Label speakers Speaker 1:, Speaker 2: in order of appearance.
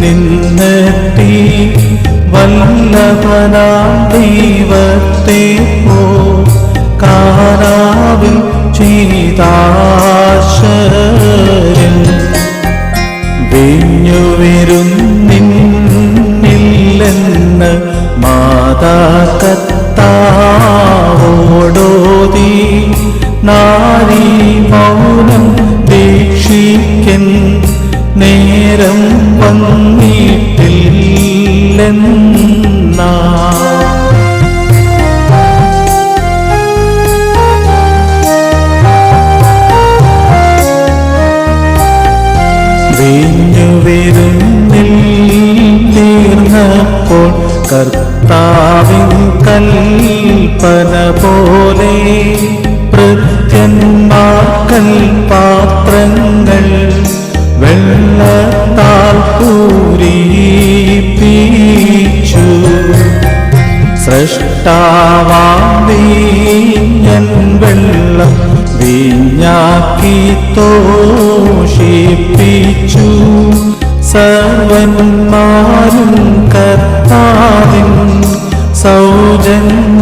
Speaker 1: നിന്നെത്തി വല്ലഭനാം ദൈവത്തെ പോ കാനാവിൽ ചെയ്താശ്ചര്യം വീഞ്ഞുവിരുന്നില്ലെന്ന് മാതാ കർത്താവോടോതി നാരീ മൗനം ദീക്ഷിക്കൻ നേരം വന്നിട്ടില്ലെന്നാ വീഞ്ഞുവിരുന്നിൽ തീർന്നപ്പോൾ കർത്താവിൻ കൽപ്പന പോലെ ഭൃത്യന്മാർക്കൽ പാത്രങ്ങൾ വെള്ളത്താൽ പൂരിപ്പിച്ചു സ്രഷ്ടാവാം വീഞ്ഞൻ വെള്ളം വീഞ്ഞാക്കി തോഷിപ്പിച്ചു സർവന്മാരും കർത്താവിൻ സൗജന്യ